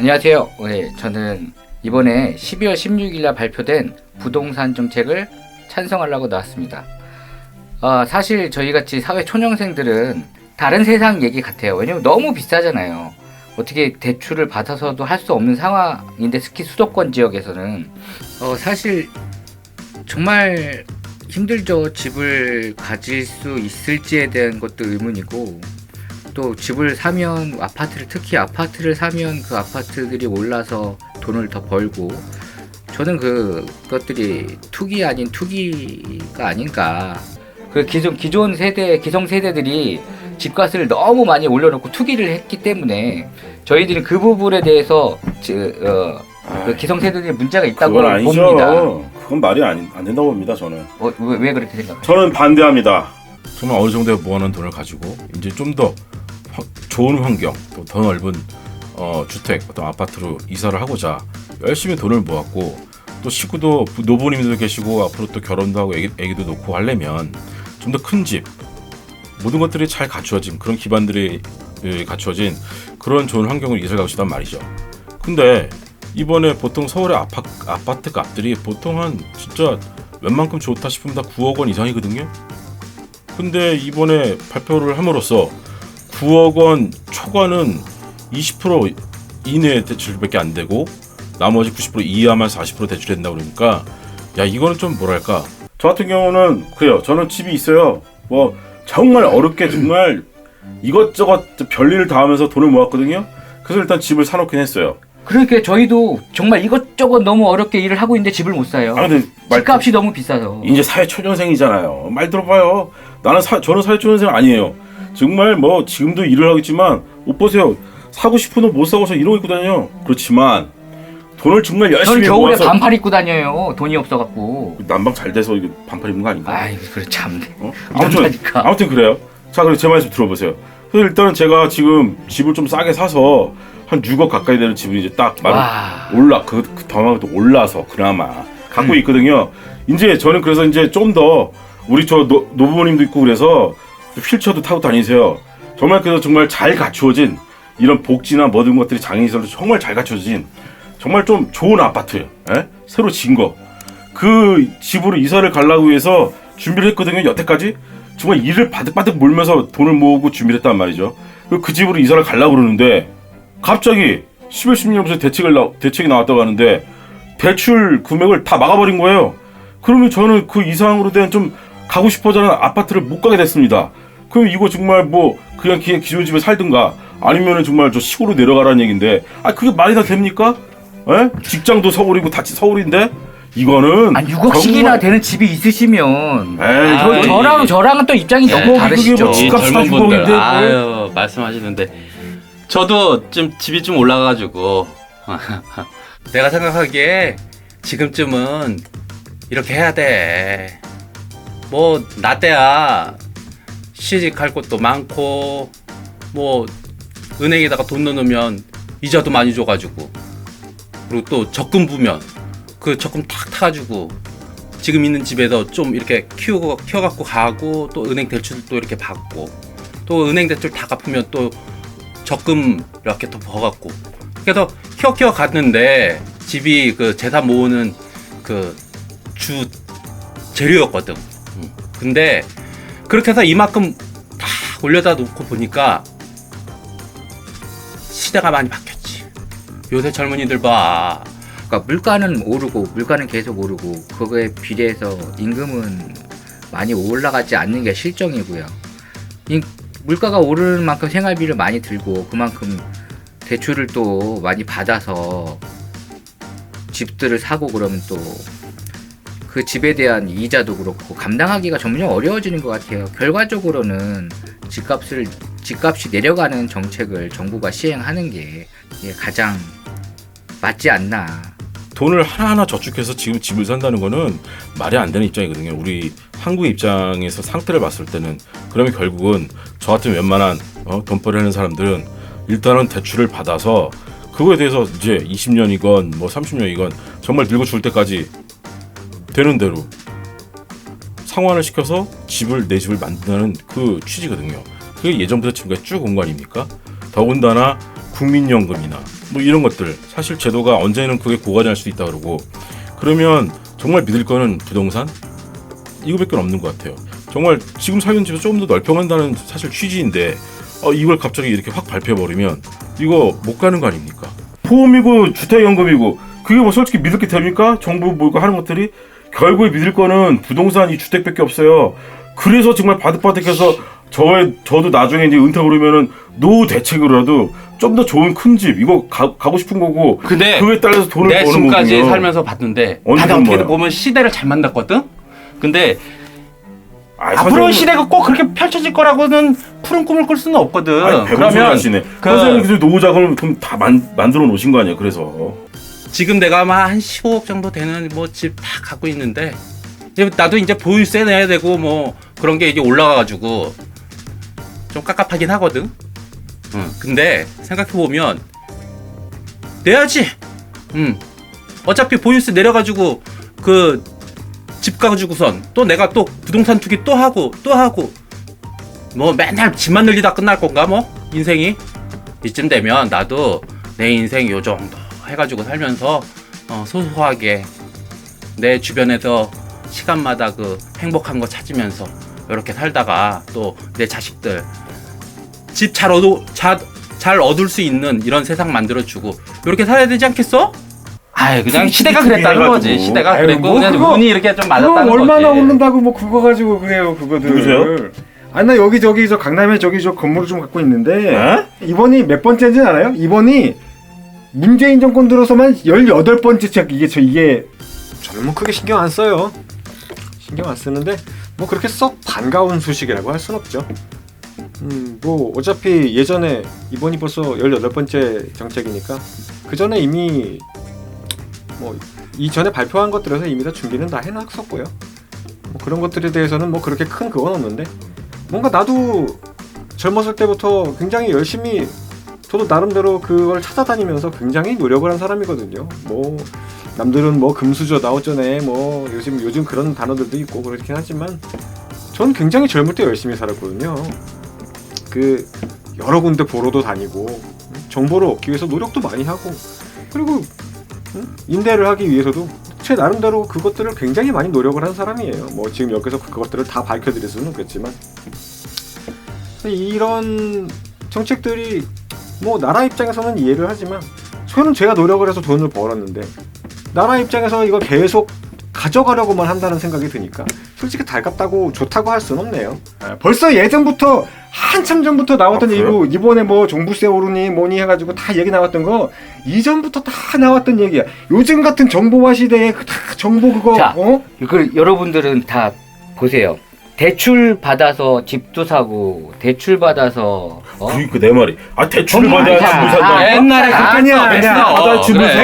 안녕하세요. 네, 저는 이번에 12월 16일 날 발표된 부동산 정책을 찬성하려고 나왔습니다. 사실 저희같이 사회 초년생들은 다른 세상 얘기 같아요. 왜냐면 너무 비싸잖아요. 어떻게 대출을 받아서도 할 수 없는 상황인데, 특히 수도권 지역에서는 사실 정말 힘들죠. 집을 가질 수 있을지에 대한 것도 의문이고, 또 집을 사면 특히 아파트를 사면 그 아파트들이 올라서 돈을 더 벌고, 저는 그것들이 투기 아닌 투기가 아닌가. 그 기존 세대, 기성 세대들이 집값을 너무 많이 올려놓고 투기를 했기 때문에 저희들은 그 부분에 대해서 그 기성 세대들이 문제가 있다고 그건 아니죠. 봅니다. 그건 말이 안 된다고 봅니다. 저는. 왜 그렇게 생각하세요? 저는 반대합니다. 정말 어느 정도의 모아놓은 돈을 가지고 이제 좀 더 좋은 환경, 또 더 넓은 주택, 어떤 아파트로 이사를 하고자 열심히 돈을 모았고, 또 식구도 노부님들도 계시고 앞으로 또 결혼도 하고 애기도 놓고 하려면 좀 더 큰 집, 모든 것들이 잘 갖추어진 그런 기반들이 갖추어진 그런 좋은 환경으로 이사를 가고 싶단 말이죠. 근데 이번에 보통 서울의 아파트 값들이 보통 한 진짜 웬만큼 좋다 싶으면 다 9억 원 이상이거든요. 근데 이번에 발표를 함으로써 9억 원 초과는 20% 이내의 대출밖에 안 되고 나머지 90% 이하만 40% 대출된다고 그러니까, 야, 이거는 좀 뭐랄까. 저 같은 경우는 그래요. 저는 집이 있어요. 뭐 정말 어렵게 정말 이것저것 별일을 다 하면서 돈을 모았거든요. 그래서 일단 집을 사놓긴 했어요. 그러니까 저희도 정말 이것저것 너무 어렵게 일을 하고 있는데 집을 못 사요. 근데 집값이 너무 비싸서. 이제 사회 초년생이잖아요. 말 들어봐요. 저는 사회 초년생 아니에요. 정말 뭐 지금도 일을 하겠지만 옷 보세요. 사고 싶은 옷 못 사고서 이러고 입고 다녀요. 그렇지만 돈을 정말 저는 열심히 겨울에 모아서 반팔 입고 다녀요. 돈이 없어갖고. 난방 잘 돼서 이거 반팔 입는 거 아닌가? 아이, 그래 참네. 아무튼 그래요. 자, 그럼 제 말 좀 들어보세요. 그래서 일단은 제가 지금 집을 좀 싸게 사서 한 6억 가까이 되는 집을 이제 딱 더 올라서 그나마 갖고 있거든요. 이제 저는 그래서 이제 좀 더 우리 저 노부모님도 있고 그래서 휠체어도 타고 다니세요. 정말 그래서 정말 잘 갖추어진 이런 복지나 모든 것들이 장애인시설도 정말 잘 갖춰진 정말 좀 좋은 아파트, 새로 진 거. 그 집으로 이사를 가려고 해서 준비를 했거든요. 여태까지 정말 일을 바득바득 몰면서 돈을 모으고 준비를 했단 말이죠. 그 집으로 이사를 가려고 그러는데 갑자기 10월 16일부터 대책이 나왔다고 하는데 대출 금액을 다 막아버린 거예요. 그러면 저는 그 이상으로 된 좀 가고 싶어하는 아파트를 못 가게 됐습니다. 그럼 이거 정말 뭐 그냥 기존 집에 살든가 아니면은 정말 저 시골로 내려가라는 얘긴데, 그게 말이 다 됩니까? 직장도 서울이고 다 서울인데 이거는 6억씩이나 되는 집이 있으시면 에이, 저랑은 또 입장이 너무 다르시죠. 뭐 집값 젊은 분들 40억인데 아유 말씀하시는데 저도 좀 집이 좀 올라가가지고 내가 생각하기에 지금쯤은 이렇게 해야 돼. 뭐 나 때야 시집갈 곳도 많고 뭐 은행에다가 돈 넣으면 이자도 많이 줘가지고, 그리고 또 적금 부면 그 적금 탁 타가지고 지금 있는 집에서 좀 이렇게 키워갖고 가고, 또 은행 대출도 이렇게 받고, 또 은행 대출 다 갚으면 또 적금 이렇게 또 버갖고, 그래서 키워 갔는데 집이 그 재산 모으는 그 주 재료였거든. 근데 그렇게 해서 이만큼 다 올려다 놓고 보니까 시대가 많이 바뀌었지. 요새 젊은이들 봐. 그러니까 물가는 계속 오르고 그거에 비례해서 임금은 많이 올라가지 않는 게 실정이고요. 물가가 오르는 만큼 생활비를 많이 들고 그만큼 대출을 또 많이 받아서 집들을 사고 그러면 또 그 집에 대한 이자도 그렇고 감당하기가 점점 어려워지는 것 같아요. 결과적으로는 집값이 내려가는 정책을 정부가 시행하는 게 가장 맞지 않나. 돈을 하나하나 저축해서 지금 집을 산다는 거는 말이 안 되는 입장이거든요. 우리 한국의 입장에서 상태를 봤을 때는. 그러면 결국은 저 같은 웬만한 돈벌이 하는 사람들은 일단은 대출을 받아서 그거에 대해서 이제 20년이건 뭐 30년이건 정말 늙어 죽을 때까지 되는 대로 상환을 시켜서 내 집을 만든다는 그 취지거든요. 그게 예전부터 지금까지 쭉 온 거 아닙니까? 더군다나 국민연금이나 뭐 이런 것들 사실 제도가 언제는 그게 고갈할 수도 있다 그러고 그러면 정말 믿을 거는 부동산 이거밖에 없는 것 같아요. 정말 지금 살던 집에서 조금 더 넓혀간다는 사실 취지인데 이걸 갑자기 이렇게 확 발표해버리면 이거 못 가는 거 아닙니까? 보험이고 주택연금이고 그게 뭐 솔직히 믿을 게 됩니까? 정부 뭐 이거 하는 것들이 결국에 믿을 거는 부동산 이 주택밖에 없어요. 그래서 정말 바득바득해서 저도 나중에 이제 은퇴 오르면은 노후 대책으로라도 좀 더 좋은 큰 집 이거 가고 싶은 거고. 근데 그거에 따라서 돈을 내 버는 지금까지 거군요. 살면서 봤는데 어느 다들 정도야? 어떻게 보면 시대를 잘 만났거든. 근데 아이, 앞으로 선생님- 시대가 꼭 그렇게 펼쳐질 거라고는 푸른 꿈을 꿀 수는 없거든. 아니, 배분 소리 하시네. 그- 선생님 그래서 노후 자금을 그럼 다 만들어 놓으신 거 아니에요? 그래서 지금 내가 아마 한 15억 정도 되는 뭐 집 다 갖고 있는데 이제 나도 이제 보유세 내야 되고 뭐 그런 게 이제 올라가가지고 좀 깝깝하긴 하거든. 근데 생각해 보면 내야지. 어차피 보유세 내려가지고 그 집 가지고선 또 내가 또 부동산 투기 또 하고 뭐 맨날 집만 늘리다 끝날 건가 뭐 인생이 이쯤 되면 나도 내 인생 요 정도 해가지고 살면서 소소하게 내 주변에서 시간마다 그 행복한 거 찾으면서 이렇게 살다가 또 내 자식들 집 잘 얻을 수 있는 이런 세상 만들어주고 이렇게 살아야 되지 않겠어? 아이 그냥 시대가 그랬다는 거지. 시대가 아유, 그랬고 뭐 그냥 그거- 운이 이렇게 좀 그거 맞았다는 얼마나 거지. 오른다고 뭐 그거 가지고 그래요 그거들. 누구세요? 아니 나 여기저기 저 강남에 저기 저 건물을 좀 갖고 있는데 에? 이번이 몇 번째인지 알아요? 이번이 문재인 정권 들어서만 18번째 이게 저는 뭐 크게 신경 안 써요. 신경 안 쓰는데 뭐 그렇게 썩 반가운 소식이라고 할 순 없죠. 뭐 어차피 예전에 이번이 벌써 18번째 정책이니까 그 전에 이미 뭐 이전에 발표한 것들에서 이미 다 준비는 다 해놨었고요. 뭐 그런 것들에 대해서는 뭐 그렇게 큰 그건 없는데 뭔가 나도 젊었을 때부터 굉장히 열심히 저도 나름대로 그걸 찾아다니면서 굉장히 노력을 한 사람이거든요. 뭐 남들은 뭐 금수저다 어쩌네 뭐 요즘 그런 단어들도 있고 그렇긴 하지만 전 굉장히 젊을 때 열심히 살았거든요. 그 여러 군데 보러도 다니고 정보를 얻기 위해서 노력도 많이 하고 그리고 임대를 하기 위해서도 제 나름대로 그것들을 굉장히 많이 노력을 한 사람이에요. 뭐 지금 여기서 그것들을 다 밝혀드릴 수는 없겠지만 이런 정책들이 뭐 나라 입장에서는 이해를 하지만 저는 제가 노력을 해서 돈을 벌었는데 나라 입장에서 이걸 계속 가져가려고만 한다는 생각이 드니까 솔직히 달갑다고 좋다고 할 수는 없네요. 벌써 예전부터 한참 전부터 나왔던 얘기고 이번에 뭐 종부세 오르니 뭐니 해가지고 다 얘기 나왔던 거 이전부터 다 나왔던 얘기야. 요즘 같은 정보화 시대에 다 정보 그거 자, 그 여러분들은 다 보세요. 대출 받아서 집도 사고 대출 받아서 그러니까 내 말이 대출을 정말 받아야 자, 집을 산다. 옛날에 아니야, 받아 주면 그래.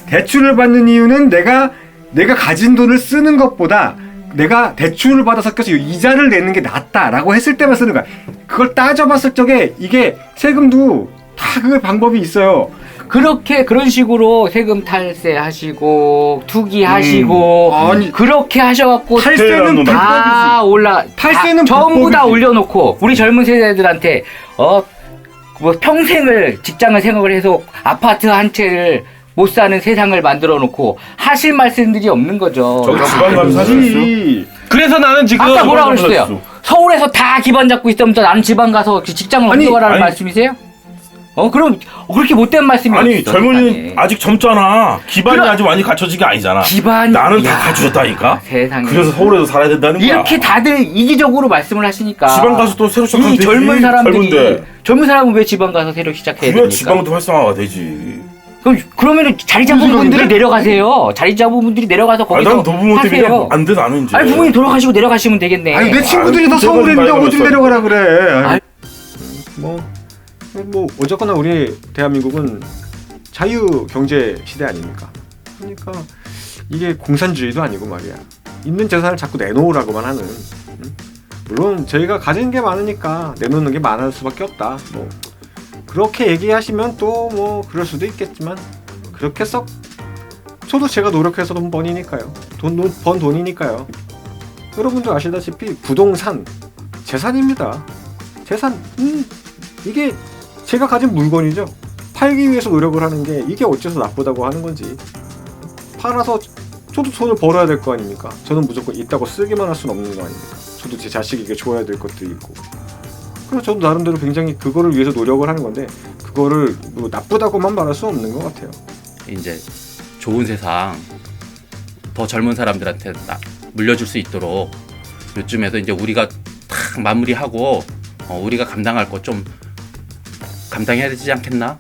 대출을 받는 이유는 내가 가진 돈을 쓰는 것보다 내가 대출을 받아서 껴서 이자를 내는 게 낫다라고 했을 때만 쓰는 거야. 그걸 따져봤을 적에 이게 세금도 다 그 방법이 있어요. 그런 식으로 세금 탈세하시고 투기하시고 아니, 그렇게 하셔갖고 탈세는 다 탈세는 전부 다 불법이지. 올려놓고 우리 젊은 세대들한테 뭐 평생을 직장을 생각을 해서 아파트 한 채를 못 사는 세상을 만들어 놓고 하실 말씀들이 없는 거죠. 저기 지방 가면 사셨어요? 그래서 나는 지금 아까 뭐라 지방 그랬어요? 가면 서울에서 다 기반 잡고 있으면서 나는 지방 가서 직장을 아니, 옮겨가라는 아니. 말씀이세요? 그럼 그렇게 못된 말씀이 아니 어딨어, 젊은이는 세상에. 아직 젊잖아. 기반이 그럼- 아직 많이 갖춰진 게 아니잖아. 기반 나는 다 야, 갖춰졌다니까. 세상에. 그래서 서울에서 살아야 된다는 거야. 이렇게 다들 이기적으로 말씀을 하시니까 지방 가서 또 새로 시작하면 이 되지. 젊은 사람들이 젊은데. 젊은 사람은 왜 지방 가서 새로 시작해야 그래야 됩니까? 지방도 활성화가 되지. 그러면은 자리 잡은 분들이 내려가세요. 자리 잡은 분들이 내려가서 아니 거기서 난 부모님 때문에 하세요. 안 돼 나는 이제. 아니 부모님 돌아가시고 내려가시면 되겠네. 아니 내 친구들이 다 아유, 서울에 있는데 그때까지 어디 말고 내려가라 그래. 아이. 뭐 어쨌거나 우리 대한민국은 자유 경제 시대 아닙니까? 그러니까 이게 공산주의도 아니고 말이야. 있는 재산을 자꾸 내놓으라고만 하는. 물론 저희가 가진 게 많으니까 내놓는 게 많을 수밖에 없다. 뭐 그렇게 얘기하시면 또 뭐 그럴 수도 있겠지만 그렇게 썩 저도 제가 노력해서 돈 버니니까요. 번 돈이니까요. 여러분도 아시다시피 부동산 재산입니다. 재산 이게 제가 가진 물건이죠. 팔기 위해서 노력을 하는 게 이게 어째서 나쁘다고 하는 건지. 팔아서 저도 돈을 벌어야 될 거 아닙니까? 저는 무조건 있다고 쓰기만 할 수는 없는 거 아닙니까? 저도 제 자식에게 줘야 될 것도 있고. 그래서 저도 나름대로 굉장히 그거를 위해서 노력을 하는 건데 그거를 뭐 나쁘다고만 말할 수 없는 것 같아요. 이제 좋은 세상 더 젊은 사람들한테 물려줄 수 있도록 요즘에도 이제 우리가 탁 마무리하고 우리가 감당할 거 좀 감당해야 되지 않겠나?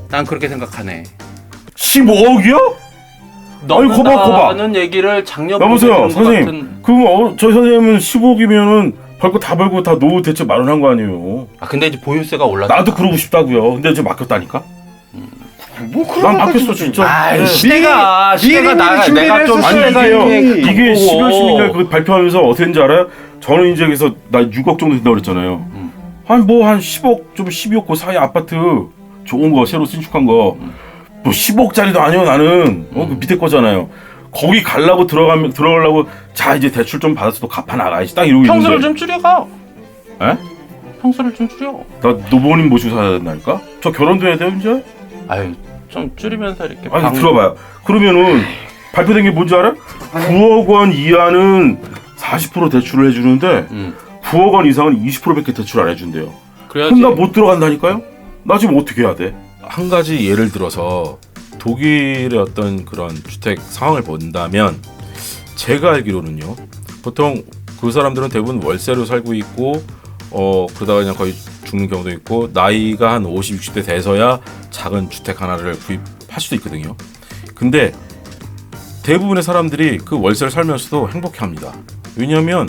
난 그렇게 생각하네. 15억이요? 아니, 거봐. 는 얘기를 작년 여보세요, 선생님. 그럼 저희 선생님은 15억이면은 벌 거 다 벌고 다 노후 대책 마련한 거 아니에요? 근데 이제 보유세가 올랐다. 나도 그러고 싶다고요. 근데 이제 맡겼다니까. 뭐 그런 난 것까지 맡겼어 진짜. 아이, 네. 시대가 내가 좀 아니 시대가 이게요. 이렇게 이게 바쁘고. 12월 10일날 그 발표하면서 어떻게 했는지 알아요? 저는 이제 그래서 나 6억 정도 된다고 그랬잖아요. 한 10억 좀 12억 그 사이 아파트 좋은 거 새로 신축한 거 뭐 10억짜리도 아니요 나는 그 밑에 거잖아요. 거기 들어가려고 자 이제 대출 좀 받아서 또 갚아 나가야지 딱 이러고 평수를 있는데. 좀 줄여가. 에? 평수를 좀 줄여. 나 노부모님 모시고 살아야 된다니까? 저 결혼도 해야 돼요 이제? 아유 좀 줄이면서 이렇게. 아니 들어봐요. 그러면은 발표된 게 뭔지 알아? 9억 원 이하는 40% 대출을 해주는데 9억 원 이상은 20%밖에 대출 안 해준대요. 그래야지. 그럼 나 못 들어간다니까요? 나 지금 어떻게 해야 돼? 한 가지 예를 들어서 독일의 어떤 그런 주택 상황을 본다면 제가 알기로는요. 보통 그 사람들은 대부분 월세로 살고 있고 그러다가 그냥 거의 죽는 경우도 있고 나이가 한 50, 60대 돼서야 작은 주택 하나를 구입할 수도 있거든요. 근데 대부분의 사람들이 그 월세를 살면서도 행복해합니다. 왜냐하면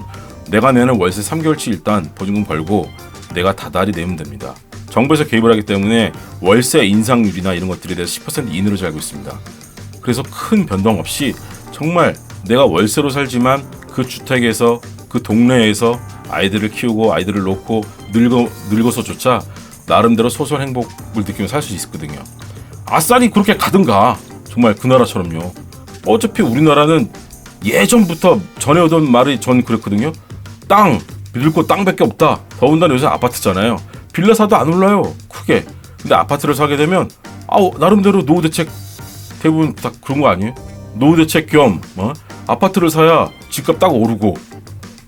내가 내는 월세 3개월치 일단 보증금 벌고 내가 다달이 내면 됩니다. 정부에서 개입을 하기 때문에 월세 인상률이나 이런 것들에 대해서 10% 이내로 알고 있습니다. 그래서 큰 변동 없이 정말 내가 월세로 살지만 그 주택에서 그 동네에서 아이들을 키우고 아이들을 놓고 늙어서조차 나름대로 소소한 행복을 느끼며 살 수 있거든요. 아싸리 그렇게 가든가 정말 그 나라처럼요. 어차피 우리나라는 예전부터 전해오던 말이 전 그랬거든요. 땅 늙고 땅밖에 없다. 더군다나 요새 아파트잖아요. 빌라 사도 안 올라요 크게. 근데 아파트를 사게 되면 나름대로 노후 대책 대부분 다 그런 거 아니에요? 노후 대책 겸 아파트를 사야 집값 딱 오르고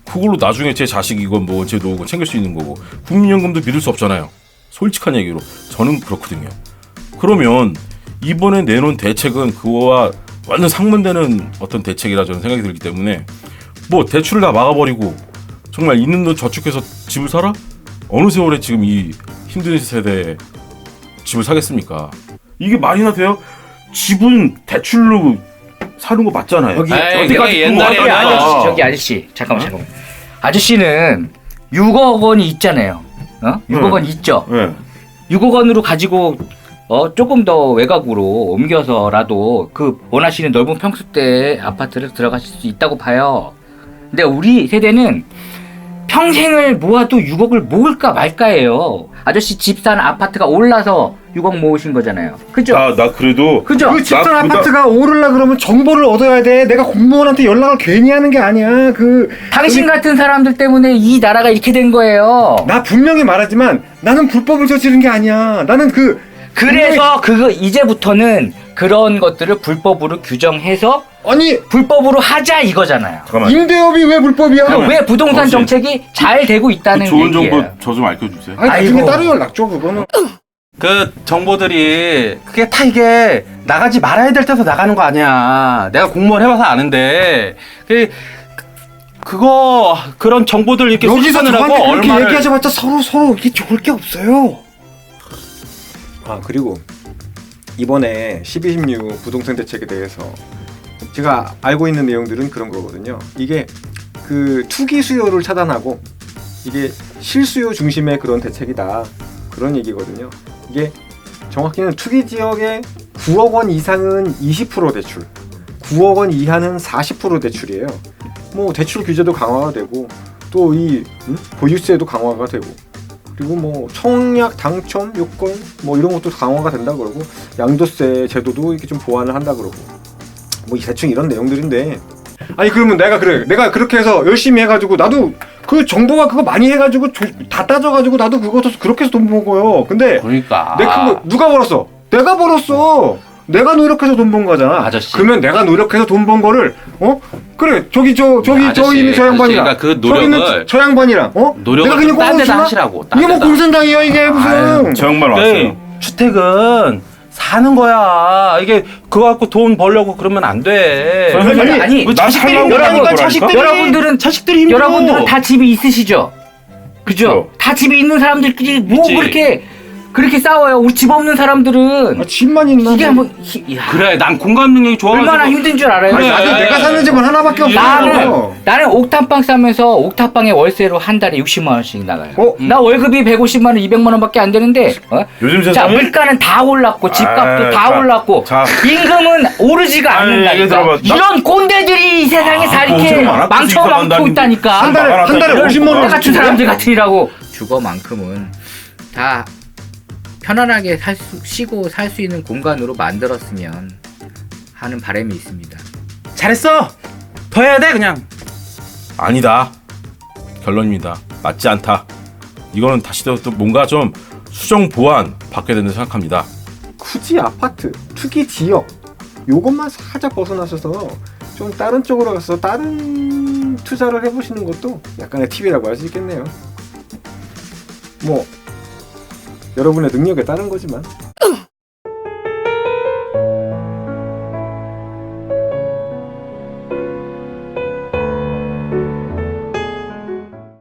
그걸로 나중에 제 자식이건 뭐 제 노후건 챙길 수 있는 거고 국민연금도 믿을 수 없잖아요. 솔직한 얘기로 저는 그렇거든요. 그러면 이번에 내놓은 대책은 그거와 완전 상반되는 어떤 대책이라 저는 생각이 들기 때문에 뭐 대출을 다 막아버리고 정말 있는 돈 저축해서 집을 사라? 어느 세월에 지금 이 힘든 세대에 집을 사겠습니까? 이게 말이나 돼요? 집은 대출로 사는 거 맞잖아요. 내가 옛날에 저기 아저씨 잠깐만. 아저씨는 6억 원이 있잖아요. 6억 원 있죠. 네. 6억 원으로 가지고 조금 더 외곽으로 옮겨서라도 그 원하시는 넓은 평수대 아파트를 들어가실 수 있다고 봐요. 근데 우리 세대는 평생을 모아도 6억을 모을까 말까예요. 아저씨 집산 아파트가 올라서 6억 모으신 거잖아요. 그죠? 나 그래도 그죠? 그 집산 아파트가 오르려 그러면 정보를 얻어야 돼. 내가 공무원한테 연락을 괜히 하는 게 아니야. 당신 같은 사람들 때문에 이 나라가 이렇게 된 거예요. 나 분명히 말하지만 나는 불법을 저지른 게 아니야. 나는 그래서 이제부터는 그런 것들을 불법으로 규정해서 아니 불법으로 하자 이거잖아요. 잠깐만. 임대업이 왜 불법이야? 그럼 왜 부동산 정책이 잘 되고 있다는 그 좋은 얘기예요. 정보 저 좀 알려주세요. 아니 나중에 아이고. 따로 연락 줘 그거는. 그 정보들이 그게 다 이게 나가지 말아야 될 때서 나가는 거 아니야. 내가 공무원 해봐서 아는데 그런 정보들 이렇게 여기서 수집하느라고 저한테 그렇게 얼마를 얘기하자마자 서로 이게 좋을 게 없어요. 그리고 이번에 12.16 부동산 대책에 대해서 제가 알고 있는 내용들은 그런 거거든요. 이게 그 투기 수요를 차단하고 이게 실수요 중심의 그런 대책이다. 그런 얘기거든요. 이게 정확히는 투기 지역의 9억 원 이상은 20% 대출, 9억 원 이하는 40% 대출이에요. 뭐 대출 규제도 강화가 되고 또 이 보유세도 강화가 되고 그리고 뭐 청약 당첨 요건 뭐 이런 것도 강화가 된다 그러고 양도세 제도도 이렇게 좀 보완을 한다 그러고 뭐 대충 이런 내용들인데 아니 그러면 내가 그렇게 해서 열심히 해가지고 나도 그 정보가 그거 많이 해가지고 다 따져가지고 나도 그것도 그렇게 해서 돈 번 거예요. 근데 그러니까. 내 그거 누가 벌었어? 내가 벌었어. 내가 노력해서 돈 번 거잖아. 아저씨. 그러면 내가 노력해서 돈 번 거를 그래 저기 있는 저 양반이랑 아저씨가 그 저기 있는 노력을 저 양반이랑 노력을 내가 그냥 딴 데다 꽁으로 하시라고. 딴 이게 뭐 데다. 공산당이야 이게 무슨? 저 양반 네, 왔어요. 주택은 사는 거야. 이게 그거 갖고 돈 벌려고 그러면 안 돼. 아니, 뭐 난 자식들이 살라고 힘들어하니까 그러라니까. 자식들이 힘들어. 여러분들은 다 집이 있으시죠? 그죠? 그렇죠. 다 집이 있는 사람들끼리 뭐 있지. 그렇게 싸워요. 우리 집 없는 사람들은 집만 있나? 이게 뭐. 한번 그래, 난 공감 능력이 좋아가지고. 얼마나 힘든 줄 알아요? 그래. 나도 내가 사는 집은 하나밖에 없어. 나는 옥탑방 싸면서 옥탑방에 월세로 한 달에 60만 원씩 나가요. 나 월급이 150만 원, 200만 원밖에 안 되는데. 요즘 자, 세상에 물가는 다 올랐고 집값도 다 자, 올랐고 자. 임금은 오르지가 아니, 않는다니까. 얘기 들어봐. 이런 꼰대들이 이 세상에 다 뭐 이렇게 어떻게 많아? 망쳐갖고 있다니까. 한 달에 50만 원 나 같은 사람들 같으니라고. 주거만큼은 다 편안하게 쉬고 살 수 있는 공간으로 만들었으면 하는 바람이 있습니다. 잘했어. 더 해야 돼, 그냥. 아니다. 결론입니다. 맞지 않다. 이거는 다시 또 뭔가 좀 수정 보완 받게 된다고 생각합니다. 굳이 아파트 투기 지역 요것만 살짝 벗어나셔서 좀 다른 쪽으로 가서 다른 투자를 해보시는 것도 약간의 팁이라고 할 수 있겠네요. 뭐 여러분의 능력에 따른 거지만